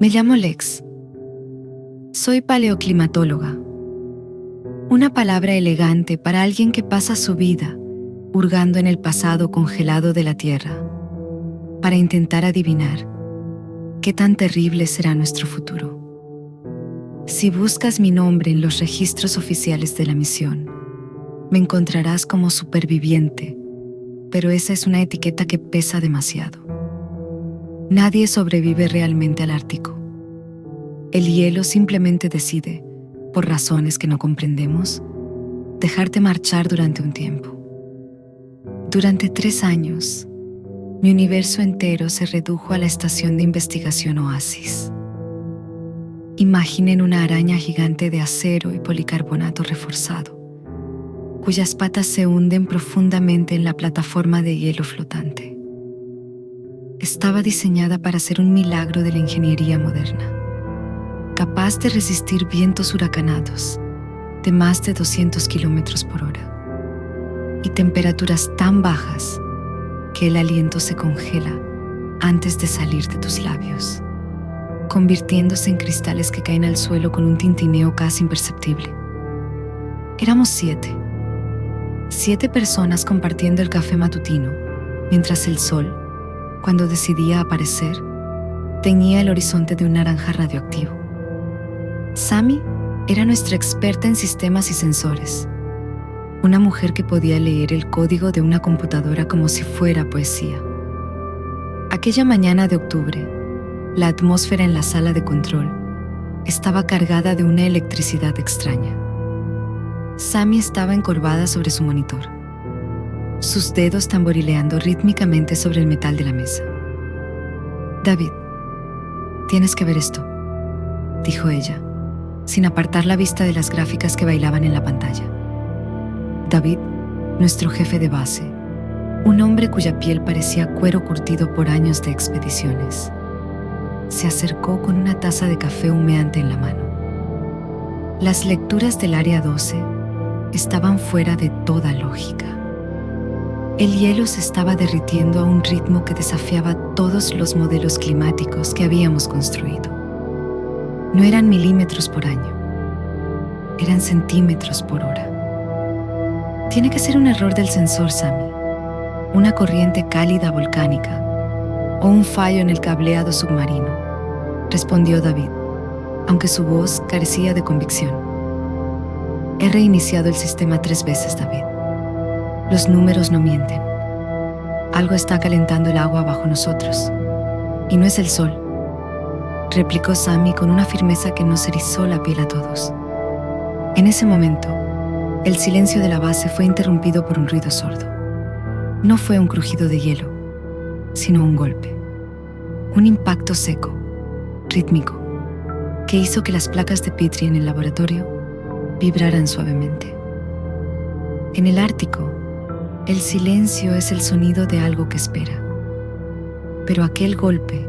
Me llamo Lex. Soy paleoclimatóloga. Una palabra elegante para alguien que pasa su vida hurgando en el pasado congelado de la Tierra para intentar adivinar qué tan terrible será nuestro futuro. Si buscas mi nombre en los registros oficiales de la misión, me encontrarás como superviviente, pero esa es una etiqueta que pesa demasiado. Nadie sobrevive realmente al Ártico. El hielo simplemente decide, por razones que no comprendemos, dejarte marchar durante un tiempo. Durante 3 años, mi universo entero se redujo a la estación de investigación Oasis. Imaginen una araña gigante de acero y policarbonato reforzado, cuyas patas se hunden profundamente en la plataforma de hielo flotante. Estaba diseñada para ser un milagro de la ingeniería moderna, capaz de resistir vientos huracanados de más de 200 kilómetros por hora y temperaturas tan bajas que el aliento se congela antes de salir de tus labios, convirtiéndose en cristales que caen al suelo con un tintineo casi imperceptible. Éramos 7 personas compartiendo el café matutino, mientras el sol, cuando decidía aparecer, teñía el horizonte de un naranja radioactivo. Sammy era nuestra experta en sistemas y sensores, una mujer que podía leer el código de una computadora como si fuera poesía. Aquella mañana de octubre, la atmósfera en la sala de control estaba cargada de una electricidad extraña. Sammy estaba encorvada sobre su monitor, sus dedos tamborileando rítmicamente sobre el metal de la mesa. «David, tienes que ver esto», dijo ella, sin apartar la vista de las gráficas que bailaban en la pantalla. David, nuestro jefe de base, un hombre cuya piel parecía cuero curtido por años de expediciones, se acercó con una taza de café humeante en la mano. Las lecturas del Área 12 estaban fuera de toda lógica. El hielo se estaba derritiendo a un ritmo que desafiaba todos los modelos climáticos que habíamos construido. No eran milímetros por año, eran centímetros por hora. Tiene que ser un error del sensor, Sammy, una corriente cálida volcánica o un fallo en el cableado submarino, respondió David, aunque su voz carecía de convicción. He reiniciado el sistema 3 veces, David. Los números no mienten. Algo está calentando el agua bajo nosotros. Y no es el sol, replicó Sammy con una firmeza que nos erizó la piel a todos. En ese momento, el silencio de la base fue interrumpido por un ruido sordo. No fue un crujido de hielo, sino un golpe. Un impacto seco, rítmico, que hizo que las placas de Petri en el laboratorio vibraran suavemente. En el Ártico, el silencio es el sonido de algo que espera. Pero aquel golpe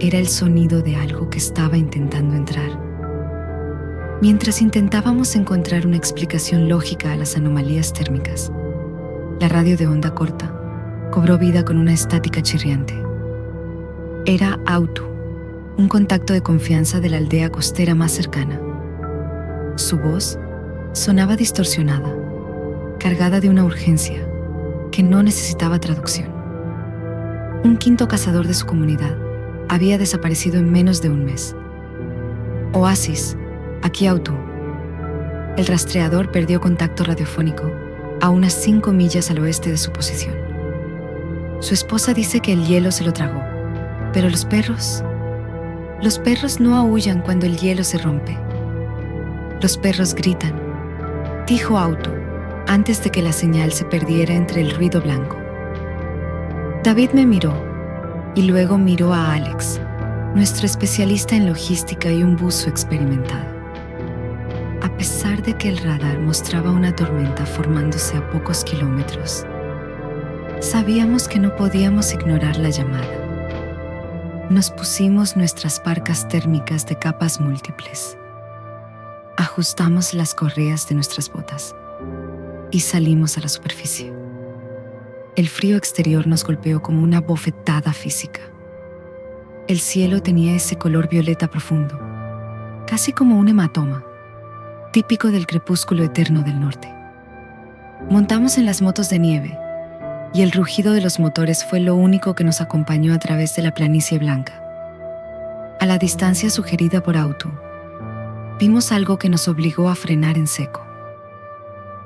era el sonido de algo que estaba intentando entrar. Mientras intentábamos encontrar una explicación lógica a las anomalías térmicas, la radio de onda corta cobró vida con una estática chirriante. Era Autu, un contacto de confianza de la aldea costera más cercana. Su voz sonaba distorsionada, cargada de una urgencia que no necesitaba traducción. Un quinto cazador de su comunidad había desaparecido en menos de un mes. Oasis, aquí Autu. El rastreador perdió contacto radiofónico a unas 5 millas al oeste de su posición. Su esposa dice que el hielo se lo tragó, pero los perros no aúllan cuando el hielo se rompe. Los perros gritan, dijo Autu, antes de que la señal se perdiera entre el ruido blanco. David me miró y luego miró a Alex, nuestro especialista en logística y un buzo experimentado. A pesar de que el radar mostraba una tormenta formándose a pocos kilómetros, sabíamos que no podíamos ignorar la llamada. Nos pusimos nuestras parcas térmicas de capas múltiples. Ajustamos las correas de nuestras botas y salimos a la superficie. El frío exterior nos golpeó como una bofetada física. El cielo tenía ese color violeta profundo, casi como un hematoma, típico del crepúsculo eterno del norte. Montamos en las motos de nieve, y el rugido de los motores fue lo único que nos acompañó a través de la planicie blanca. A la distancia sugerida por Autu, vimos algo que nos obligó a frenar en seco.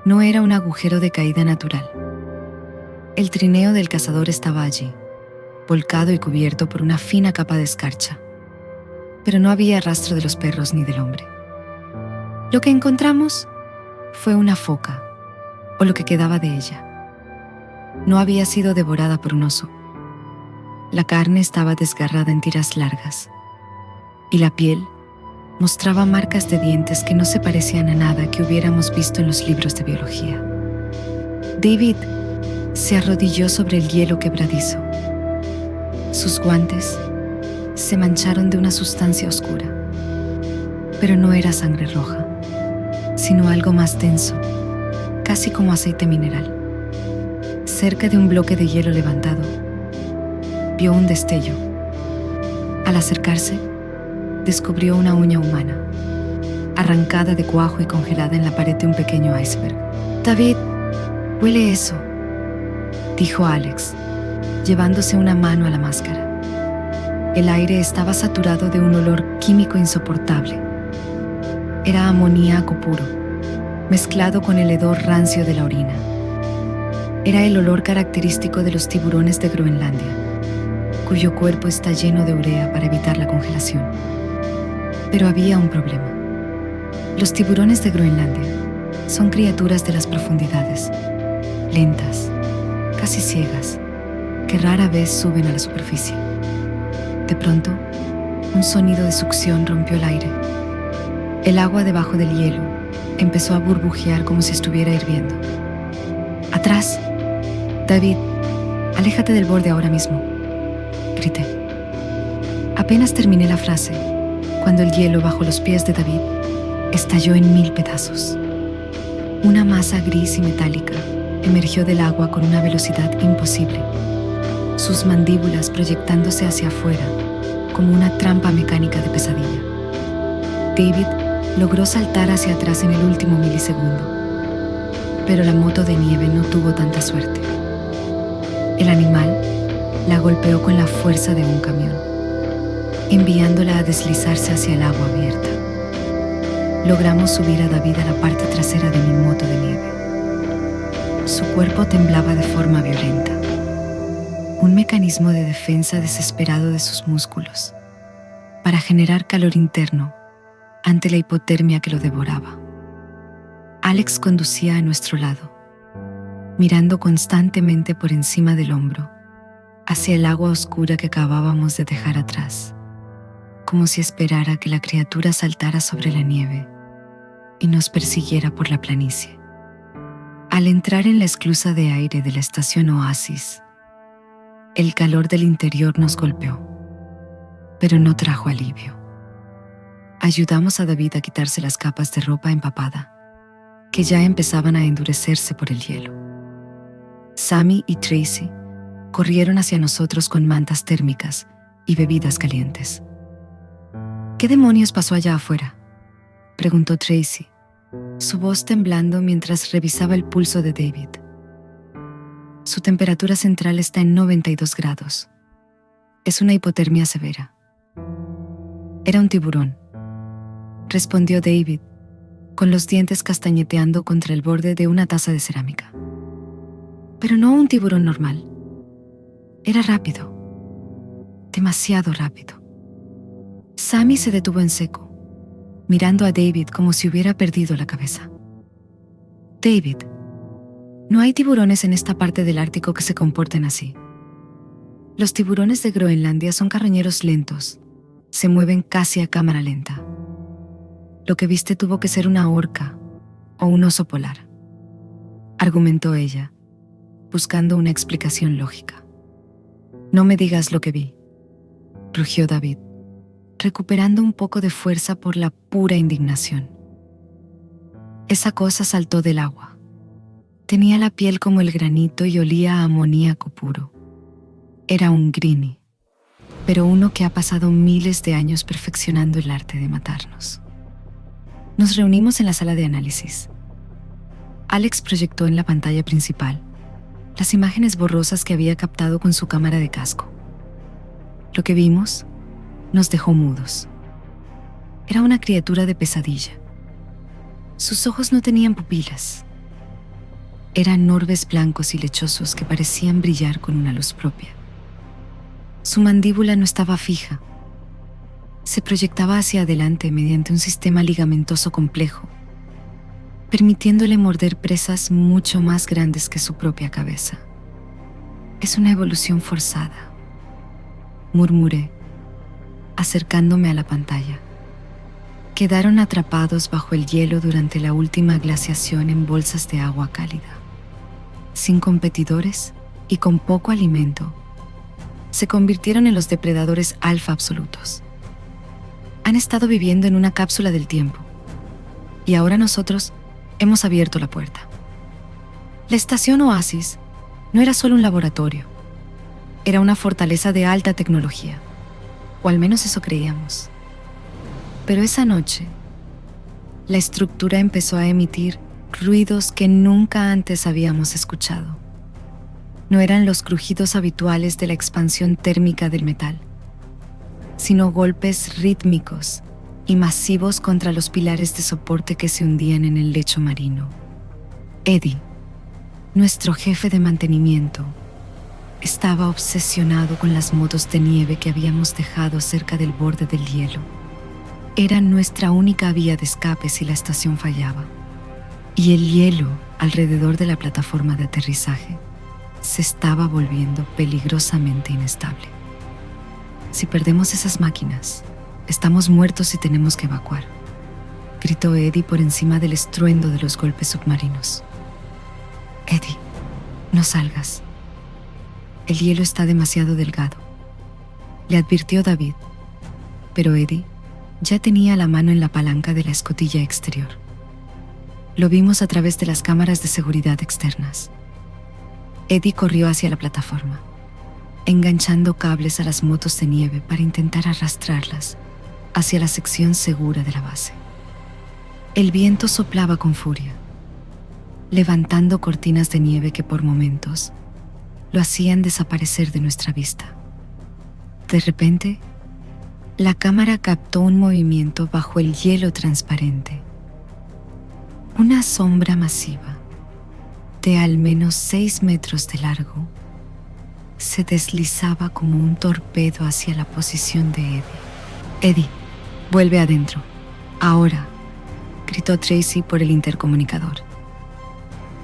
No era un agujero de caída natural. El trineo del cazador estaba allí, volcado y cubierto por una fina capa de escarcha, pero no había rastro de los perros ni del hombre. Lo que encontramos fue una foca, o lo que quedaba de ella. No había sido devorada por un oso. La carne estaba desgarrada en tiras largas, y la piel mostraba marcas de dientes que no se parecían a nada que hubiéramos visto en los libros de biología. David se arrodilló sobre el hielo quebradizo. Sus guantes se mancharon de una sustancia oscura, pero no era sangre roja, sino algo más denso, casi como aceite mineral. Cerca de un bloque de hielo levantado, vio un destello. Al acercarse, descubrió una uña humana, arrancada de cuajo y congelada en la pared de un pequeño iceberg. «David, huele eso», dijo Alex, llevándose una mano a la máscara. El aire estaba saturado de un olor químico insoportable. Era amoníaco puro, mezclado con el hedor rancio de la orina. Era el olor característico de los tiburones de Groenlandia, cuyo cuerpo está lleno de urea para evitar la congelación. Pero había un problema. Los tiburones de Groenlandia son criaturas de las profundidades, lentas, casi ciegas, que rara vez suben a la superficie. De pronto, un sonido de succión rompió el aire. El agua debajo del hielo empezó a burbujear como si estuviera hirviendo. «¡Atrás! David, aléjate del borde ahora mismo», grité. Apenas terminé la frase, cuando el hielo bajo los pies de David estalló en 1000 pedazos. Una masa gris y metálica emergió del agua con una velocidad imposible, sus mandíbulas proyectándose hacia afuera como una trampa mecánica de pesadilla. David logró saltar hacia atrás en el último milisegundo, pero la moto de nieve no tuvo tanta suerte. El animal la golpeó con la fuerza de un camión, enviándola a deslizarse hacia el agua abierta. Logramos subir a David a la parte trasera de mi moto de nieve. Su cuerpo temblaba de forma violenta, un mecanismo de defensa desesperado de sus músculos, para generar calor interno ante la hipotermia que lo devoraba. Alex conducía a nuestro lado, mirando constantemente por encima del hombro, hacia el agua oscura que acabábamos de dejar atrás, como si esperara que la criatura saltara sobre la nieve y nos persiguiera por la planicie. Al entrar en la esclusa de aire de la estación Oasis, el calor del interior nos golpeó, pero no trajo alivio. Ayudamos a David a quitarse las capas de ropa empapada, que ya empezaban a endurecerse por el hielo. Sammy y Tracy corrieron hacia nosotros con mantas térmicas y bebidas calientes. «¿Qué demonios pasó allá afuera?», preguntó Tracy, su voz temblando mientras revisaba el pulso de David. «Su temperatura central está en 92 grados. Es una hipotermia severa». «Era un tiburón», respondió David, con los dientes castañeteando contra el borde de una taza de cerámica. «Pero no un tiburón normal. Era rápido. Demasiado rápido». Sammy se detuvo en seco, mirando a David como si hubiera perdido la cabeza. «David, no hay tiburones en esta parte del Ártico que se comporten así. Los tiburones de Groenlandia son carroñeros lentos, se mueven casi a cámara lenta. Lo que viste tuvo que ser una orca o un oso polar», argumentó ella, buscando una explicación lógica. «No me digas lo que vi», rugió David, recuperando un poco de fuerza por la pura indignación. «Esa cosa saltó del agua. Tenía la piel como el granito y olía a amoníaco puro. Era un greenie». pero uno que ha pasado miles de años perfeccionando el arte de matarnos. Nos reunimos en la sala de análisis. Alex proyectó en la pantalla principal las imágenes borrosas que había captado con su cámara de casco. Lo que vimos nos dejó mudos. Era una criatura de pesadilla. Sus ojos no tenían pupilas. Eran orbes blancos y lechosos que parecían brillar con una luz propia. Su mandíbula no estaba fija. Se proyectaba hacia adelante mediante un sistema ligamentoso complejo, permitiéndole morder presas mucho más grandes que su propia cabeza. Es una evolución forzada, murmuré, acercándome a la pantalla. Quedaron atrapados bajo el hielo durante la última glaciación en bolsas de agua cálida. Sin competidores y con poco alimento, se convirtieron en los depredadores alfa absolutos. Han estado viviendo en una cápsula del tiempo, y ahora nosotros hemos abierto la puerta. La estación Oasis no era solo un laboratorio, era una fortaleza de alta tecnología, o al menos eso creíamos. Pero esa noche, la estructura empezó a emitir ruidos que nunca antes habíamos escuchado. No eran los crujidos habituales de la expansión térmica del metal, sino golpes rítmicos y masivos contra los pilares de soporte que se hundían en el lecho marino. Eddie, nuestro jefe de mantenimiento, estaba obsesionado con las motos de nieve que habíamos dejado cerca del borde del hielo. Eran nuestra única vía de escape si la estación fallaba. Y el hielo alrededor de la plataforma de aterrizaje se estaba volviendo peligrosamente inestable. Si perdemos esas máquinas, estamos muertos y tenemos que evacuar, gritó Eddie por encima del estruendo de los golpes submarinos. Eddie, no salgas. El hielo está demasiado delgado, le advirtió David, pero Eddie ya tenía la mano en la palanca de la escotilla exterior. Lo vimos a través de las cámaras de seguridad externas. Eddie corrió hacia la plataforma, enganchando cables a las motos de nieve para intentar arrastrarlas hacia la sección segura de la base. El viento soplaba con furia, levantando cortinas de nieve que por momentos lo hacían desaparecer de nuestra vista. De repente, la cámara captó un movimiento bajo el hielo transparente. Una sombra masiva, de al menos 6 metros de largo, se deslizaba como un torpedo hacia la posición de Eddie. Eddie, vuelve adentro. Ahora, gritó Tracy por el intercomunicador.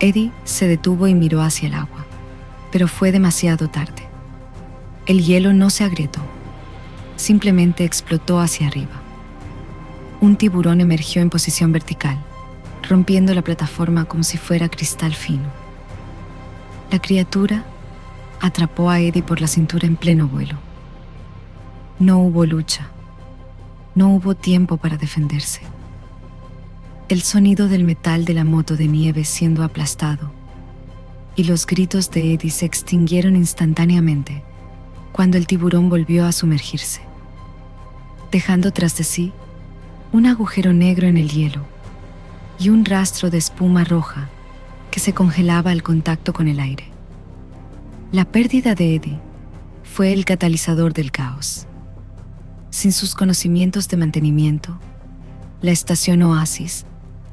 Eddie se detuvo y miró hacia el agua, pero fue demasiado tarde. El hielo no se agrietó, simplemente explotó hacia arriba. Un tiburón emergió en posición vertical, rompiendo la plataforma como si fuera cristal fino. La criatura atrapó a Eddie por la cintura en pleno vuelo. No hubo lucha. No hubo tiempo para defenderse. El sonido del metal de la moto de nieve siendo aplastado y los gritos de Eddie se extinguieron instantáneamente cuando el tiburón volvió a sumergirse, dejando tras de sí un agujero negro en el hielo y un rastro de espuma roja que se congelaba al contacto con el aire. La pérdida de Eddie fue el catalizador del caos. Sin sus conocimientos de mantenimiento, la estación Oasis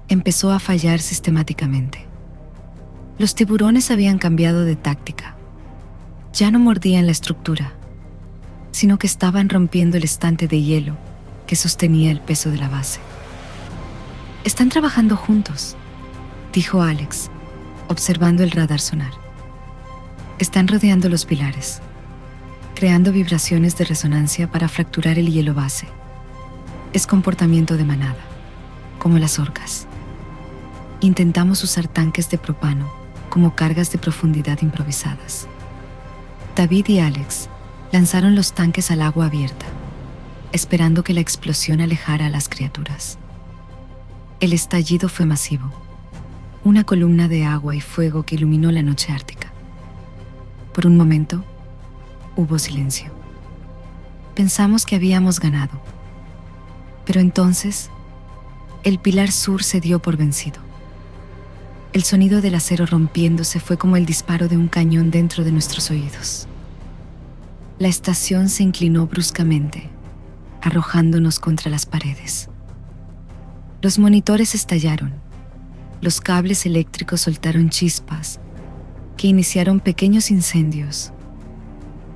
empezó a fallar sistemáticamente. Los tiburones habían cambiado de táctica. Ya no mordían la estructura, sino que estaban rompiendo el estante de hielo que sostenía el peso de la base. Están trabajando juntos, dijo Alex, observando el radar sonar. Están rodeando los pilares, creando vibraciones de resonancia para fracturar el hielo base. Es comportamiento de manada, como las orcas. Intentamos usar tanques de propano como cargas de profundidad improvisadas. David y Alex lanzaron los tanques al agua abierta, esperando que la explosión alejara a las criaturas. El estallido fue masivo, una columna de agua y fuego que iluminó la noche ártica. Por un momento, hubo silencio. pensamos que habíamos ganado. Pero entonces, el pilar sur se dio por vencido. El sonido del acero rompiéndose fue como el disparo de un cañón dentro de nuestros oídos. La estación se inclinó bruscamente, arrojándonos contra las paredes. Los monitores estallaron. Los cables eléctricos soltaron chispas que iniciaron pequeños incendios,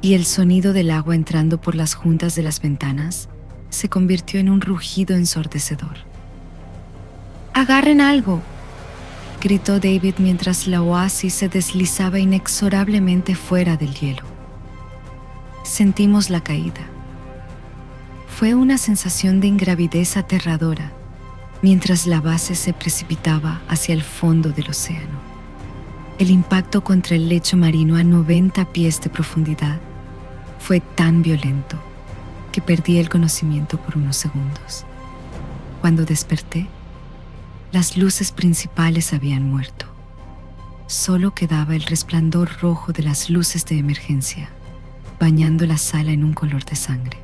y el sonido del agua entrando por las juntas de las ventanas se convirtió en un rugido ensordecedor. ¡Agarren algo!, gritó David mientras la oasis se deslizaba inexorablemente fuera del hielo. Sentimos la caída. Fue una sensación de ingravidez aterradora mientras la base se precipitaba hacia el fondo del océano. El impacto contra el lecho marino a 90 pies de profundidad fue tan violento que perdí el conocimiento por unos segundos. Cuando desperté, las luces principales habían muerto. Solo quedaba el resplandor rojo de las luces de emergencia, bañando la sala en un color de sangre.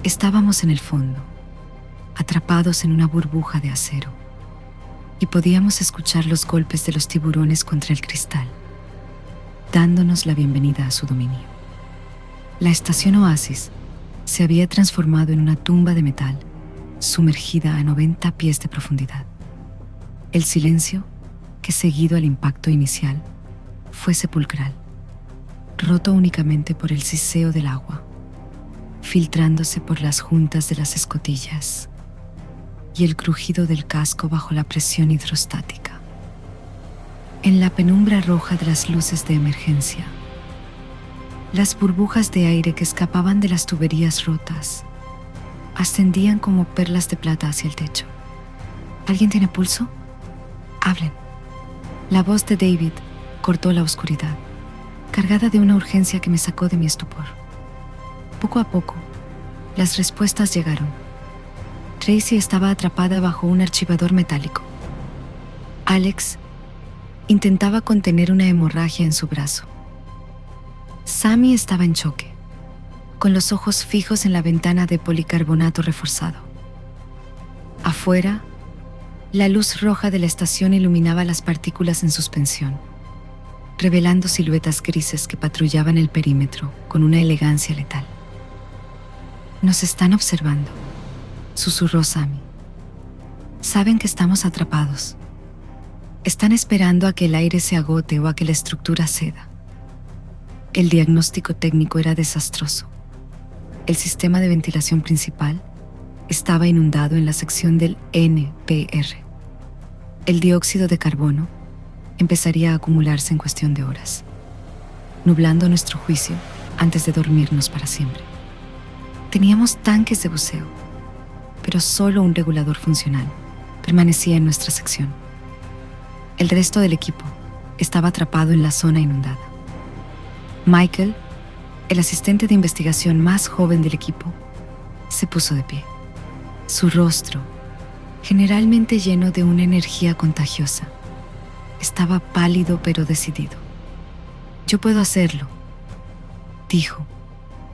Estábamos en el fondo, atrapados en una burbuja de acero, y podíamos escuchar los golpes de los tiburones contra el cristal, dándonos la bienvenida a su dominio. La estación Oasis se había transformado en una tumba de metal, sumergida a 90 pies de profundidad. El silencio, que seguido al impacto inicial, fue sepulcral, roto únicamente por el siseo del agua, filtrándose por las juntas de las escotillas, y el crujido del casco bajo la presión hidrostática. En la penumbra roja de las luces de emergencia, las burbujas de aire que escapaban de las tuberías rotas ascendían como perlas de plata hacia el techo. ¿Alguien tiene pulso? Hablen. La voz de David cortó la oscuridad, cargada de una urgencia que me sacó de mi estupor. Poco a poco, las respuestas llegaron. Tracy estaba atrapada bajo un archivador metálico. Alex intentaba contener una hemorragia en su brazo. Sammy estaba en choque, con los ojos fijos en la ventana de policarbonato reforzado. Afuera, la luz roja de la estación iluminaba las partículas en suspensión, revelando siluetas grises que patrullaban el perímetro con una elegancia letal. «Nos están observando», susurró Sammy. «Saben que estamos atrapados. Están esperando a que el aire se agote o a que la estructura ceda». El diagnóstico técnico era desastroso. El sistema de ventilación principal estaba inundado en la sección del NPR. El dióxido de carbono empezaría a acumularse en cuestión de horas, nublando nuestro juicio antes de dormirnos para siempre. Teníamos tanques de buceo, pero solo un regulador funcional permanecía en nuestra sección. El resto del equipo estaba atrapado en la zona inundada. Michael, el asistente de investigación más joven del equipo, se puso de pie. Su rostro, generalmente lleno de una energía contagiosa, estaba pálido pero decidido. «Yo puedo hacerlo», dijo,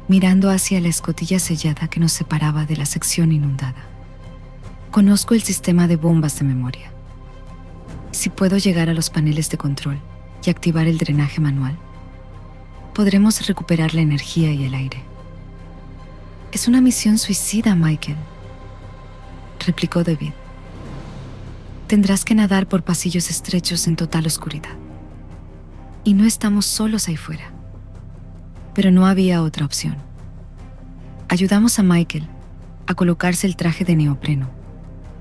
mirando hacia la escotilla sellada que nos separaba de la sección inundada. «Conozco el sistema de bombas de memoria. Si puedo llegar a los paneles de control y activar el drenaje manual, podremos recuperar la energía y el aire». «Es una misión suicida, Michael», replicó David. «Tendrás que nadar por pasillos estrechos en total oscuridad. Y no estamos solos ahí fuera». Pero no había otra opción. Ayudamos a Michael a colocarse el traje de neopreno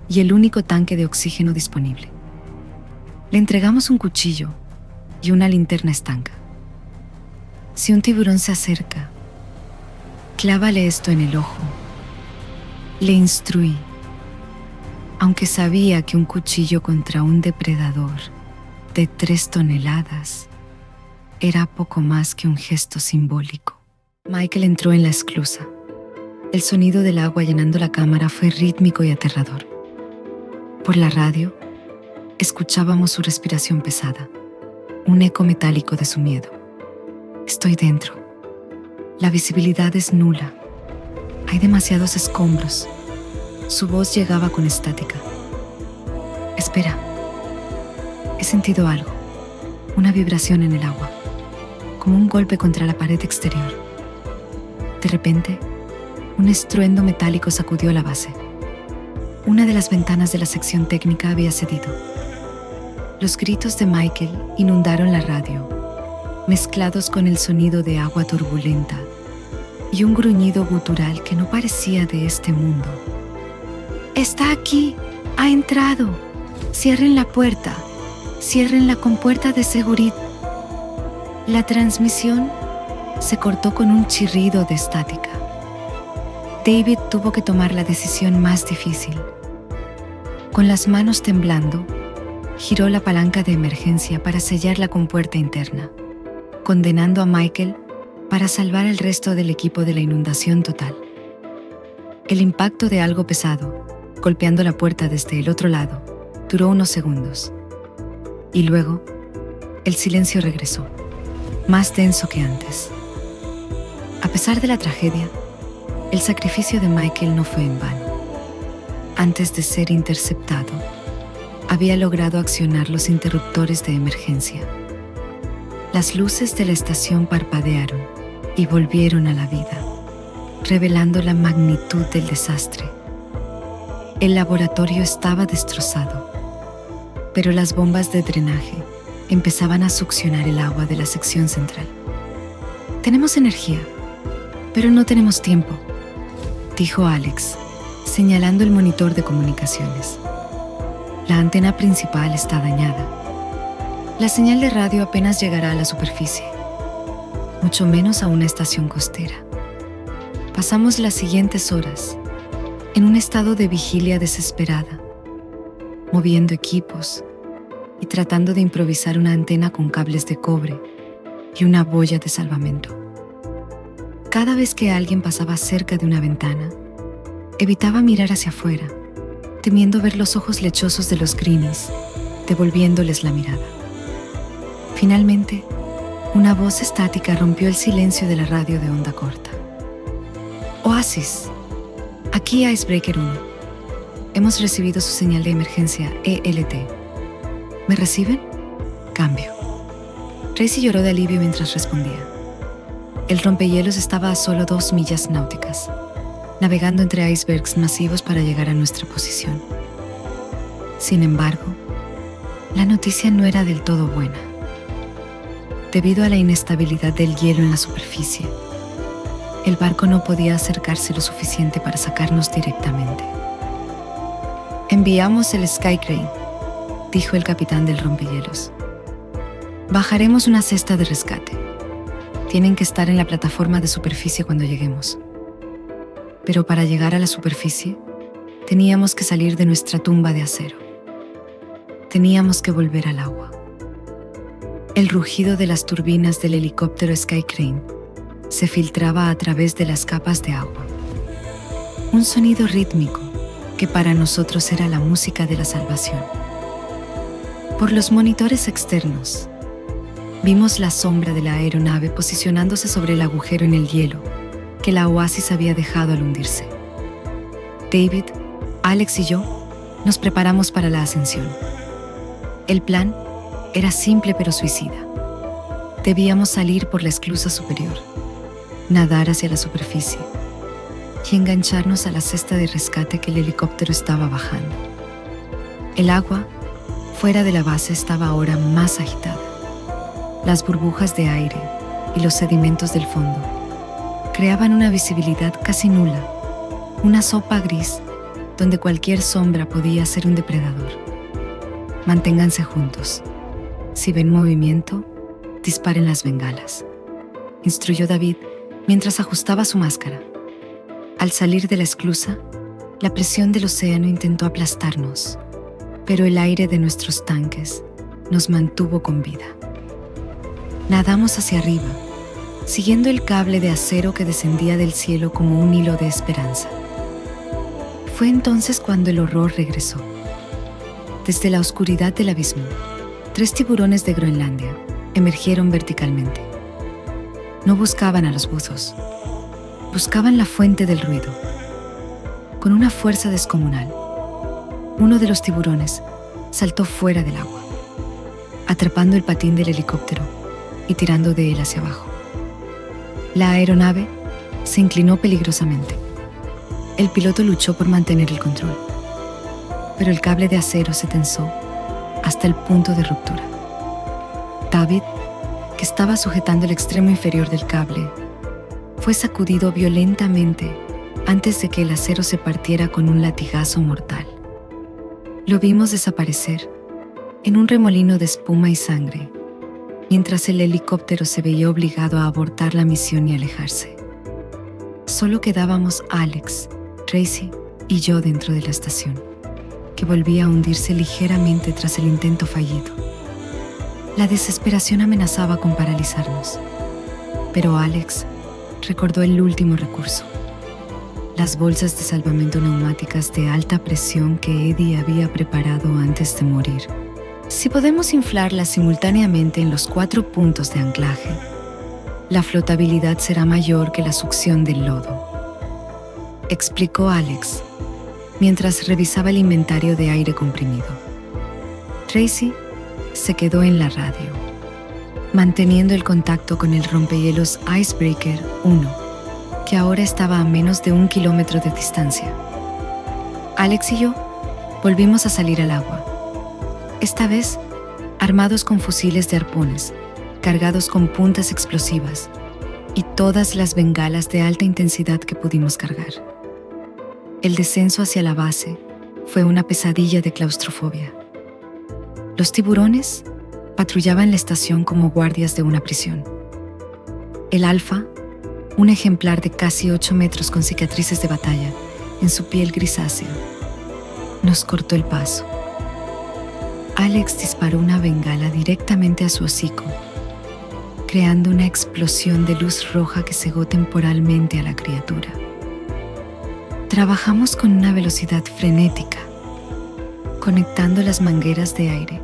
y el único tanque de oxígeno disponible. Le entregamos un cuchillo y una linterna estanca. «Si un tiburón se acerca, clávale esto en el ojo», le instruí, aunque sabía que un cuchillo contra un depredador de 3 toneladas era poco más que un gesto simbólico. Michael entró en la esclusa. El sonido del agua llenando la cámara fue rítmico y aterrador. Por la radio, escuchábamos su respiración pesada, un eco metálico de su miedo. «Estoy dentro. La visibilidad es nula. Hay demasiados escombros. Su voz llegaba con estática. Espera. He sentido algo. Una vibración en el agua. Como un golpe contra la pared exterior. De repente, un estruendo metálico sacudió la base. Una de las ventanas de la sección técnica había cedido. Los gritos de Michael inundaron la radio, mezclados con el sonido de agua turbulenta y un gruñido gutural que no parecía de este mundo. «Está aquí, ha entrado. Cierren la puerta, cierren la compuerta de seguridad». La transmisión se cortó con un chirrido de estática. David tuvo que tomar la decisión más difícil. Con las manos temblando, giró la palanca de emergencia para sellar la compuerta interna, condenando a Michael para salvar al resto del equipo de la inundación total. El impacto de algo pesado, golpeando la puerta desde el otro lado, duró unos segundos. Y luego, el silencio regresó, más denso que antes. A pesar de la tragedia, el sacrificio de Michael no fue en vano. Antes de ser interceptado, había logrado accionar los interruptores de emergencia. Las luces de la estación parpadearon y volvieron a la vida, revelando la magnitud del desastre. El laboratorio estaba destrozado, pero las bombas de drenaje empezaban a succionar el agua de la sección central. «Tenemos energía, pero no tenemos tiempo», dijo Alex, señalando el monitor de comunicaciones. La antena principal está dañada. La señal de radio apenas llegará a la superficie, mucho menos a una estación costera. Pasamos las siguientes horas en un estado de vigilia desesperada, moviendo equipos y tratando de improvisar una antena con cables de cobre y una boya de salvamento. Cada vez que alguien pasaba cerca de una ventana, evitaba mirar hacia afuera, temiendo ver los ojos lechosos de los Greenies, devolviéndoles la mirada. Finalmente, una voz estática rompió el silencio de la radio de onda corta. «Oasis, aquí Icebreaker 1. Hemos recibido su señal de emergencia ELT. ¿Me reciben? Cambio». Tracy lloró de alivio mientras respondía. El rompehielos estaba a solo 2 millas náuticas, navegando entre icebergs masivos para llegar a nuestra posición. Sin embargo, la noticia no era del todo buena. Debido a la inestabilidad del hielo en la superficie, el barco no podía acercarse lo suficiente para sacarnos directamente. «Enviamos el Sky Crane», dijo el capitán del rompehielos. «Bajaremos una cesta de rescate. Tienen que estar en la plataforma de superficie cuando lleguemos. Pero para llegar a la superficie, teníamos que salir de nuestra tumba de acero. Teníamos que volver al agua». El rugido de las turbinas del helicóptero Sky Crane se filtraba a través de las capas de agua. Un sonido rítmico que para nosotros era la música de la salvación. Por los monitores externos, vimos la sombra de la aeronave posicionándose sobre el agujero en el hielo que la Oasis había dejado al hundirse. David, Alex y yo nos preparamos para la ascensión. El plan era simple pero suicida. Debíamos salir por la esclusa superior, nadar hacia la superficie y engancharnos a la cesta de rescate que el helicóptero estaba bajando. El agua fuera de la base estaba ahora más agitada. Las burbujas de aire y los sedimentos del fondo creaban una visibilidad casi nula, una sopa gris donde cualquier sombra podía ser un depredador. «Manténganse juntos. Si ven movimiento, disparen las bengalas», instruyó David mientras ajustaba su máscara. Al salir de la esclusa, la presión del océano intentó aplastarnos, pero el aire de nuestros tanques nos mantuvo con vida. Nadamos hacia arriba, siguiendo el cable de acero que descendía del cielo como un hilo de esperanza. Fue entonces cuando el horror regresó. Desde la oscuridad del abismo, 3 tiburones de Groenlandia emergieron verticalmente. No buscaban a los buzos. Buscaban la fuente del ruido. Con una fuerza descomunal, uno de los tiburones saltó fuera del agua, atrapando el patín del helicóptero y tirando de él hacia abajo. La aeronave se inclinó peligrosamente. El piloto luchó por mantener el control, pero el cable de acero se tensó hasta el punto de ruptura. David, que estaba sujetando el extremo inferior del cable, fue sacudido violentamente antes de que el acero se partiera con un latigazo mortal. Lo vimos desaparecer en un remolino de espuma y sangre, mientras el helicóptero se veía obligado a abortar la misión y alejarse. Solo quedábamos Alex, Tracy y yo dentro de la estación, que volvía a hundirse ligeramente tras el intento fallido. La desesperación amenazaba con paralizarnos, pero Alex recordó el último recurso: las bolsas de salvamento neumáticas de alta presión que Eddie había preparado antes de morir. Si podemos inflarlas simultáneamente en los 4 puntos de anclaje, la flotabilidad será mayor que la succión del lodo, explicó Alex, mientras revisaba el inventario de aire comprimido. Tracy se quedó en la radio, manteniendo el contacto con el rompehielos Icebreaker 1, que ahora estaba a menos de 1 kilómetro de distancia. Alex y yo volvimos a salir al agua, esta vez armados con fusiles de arpones, cargados con puntas explosivas y todas las bengalas de alta intensidad que pudimos cargar. El descenso hacia la base fue una pesadilla de claustrofobia. Los tiburones patrullaban la estación como guardias de una prisión. El Alfa, un ejemplar de casi 8 metros con cicatrices de batalla en su piel grisácea, nos cortó el paso. Alex disparó una bengala directamente a su hocico, creando una explosión de luz roja que cegó temporalmente a la criatura. Trabajamos con una velocidad frenética, conectando las mangueras de aire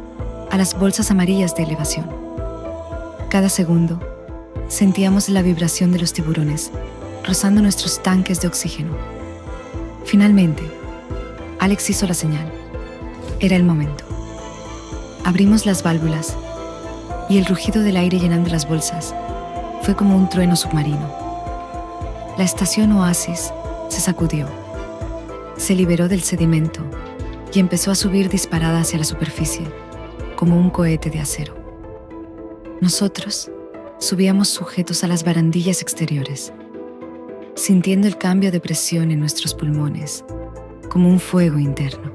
a las bolsas amarillas de elevación. Cada segundo, sentíamos la vibración de los tiburones rozando nuestros tanques de oxígeno. Finalmente, Alex hizo la señal. Era el momento. Abrimos las válvulas y el rugido del aire llenando las bolsas fue como un trueno submarino. La estación Oasis se sacudió, se liberó del sedimento y empezó a subir disparada hacia la superficie, como un cohete de acero. Nosotros subíamos sujetos a las barandillas exteriores, sintiendo el cambio de presión en nuestros pulmones, como un fuego interno.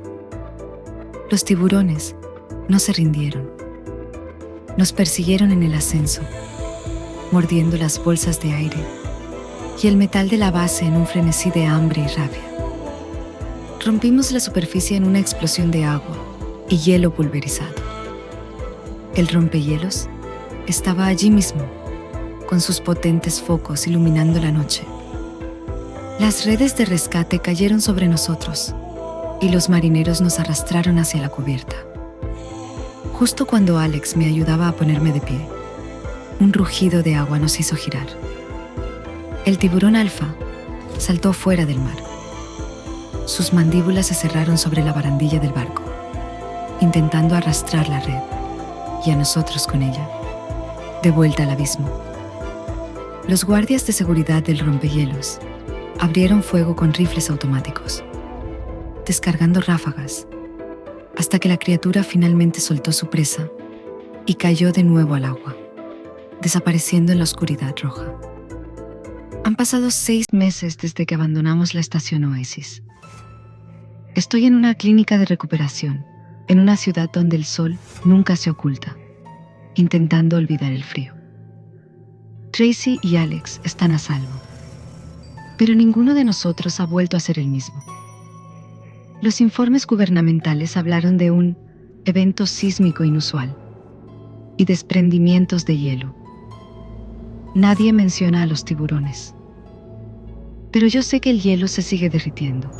Los tiburones no se rindieron. Nos persiguieron en el ascenso, mordiendo las bolsas de aire y el metal de la base en un frenesí de hambre y rabia. Rompimos la superficie en una explosión de agua y hielo pulverizado. El rompehielos estaba allí mismo, con sus potentes focos iluminando la noche. Las redes de rescate cayeron sobre nosotros y los marineros nos arrastraron hacia la cubierta. Justo cuando Alex me ayudaba a ponerme de pie, un rugido de agua nos hizo girar. El tiburón Alfa saltó fuera del mar. Sus mandíbulas se cerraron sobre la barandilla del barco, intentando arrastrar la red, y a nosotros con ella, de vuelta al abismo. Los guardias de seguridad del rompehielos abrieron fuego con rifles automáticos, descargando ráfagas, hasta que la criatura finalmente soltó su presa y cayó de nuevo al agua, desapareciendo en la oscuridad roja. Han pasado 6 meses desde que abandonamos la estación Oasis. Estoy en una clínica de recuperación, en una ciudad donde el sol nunca se oculta, intentando olvidar el frío. Tracy y Alex están a salvo, pero ninguno de nosotros ha vuelto a ser el mismo. Los informes gubernamentales hablaron de un evento sísmico inusual y desprendimientos de hielo. Nadie menciona a los tiburones, pero yo sé que el hielo se sigue derritiendo.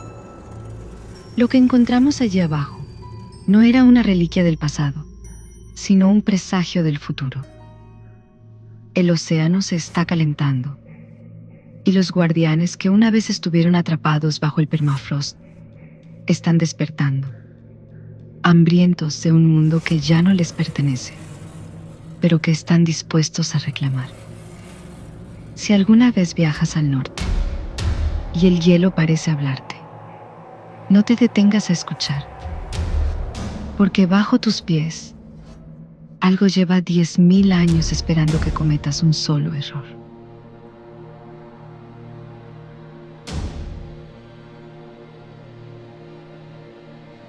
Lo que encontramos allí abajo no era una reliquia del pasado, sino un presagio del futuro. El océano se está calentando Y los guardianes que una vez estuvieron atrapados bajo el permafrost están despertando, hambrientos de un mundo que ya no les pertenece, pero que están dispuestos a reclamar. Si alguna vez viajas al norte y el hielo parece hablarte, no te detengas a escuchar, porque bajo tus pies algo lleva 10.000 años esperando que cometas un solo error.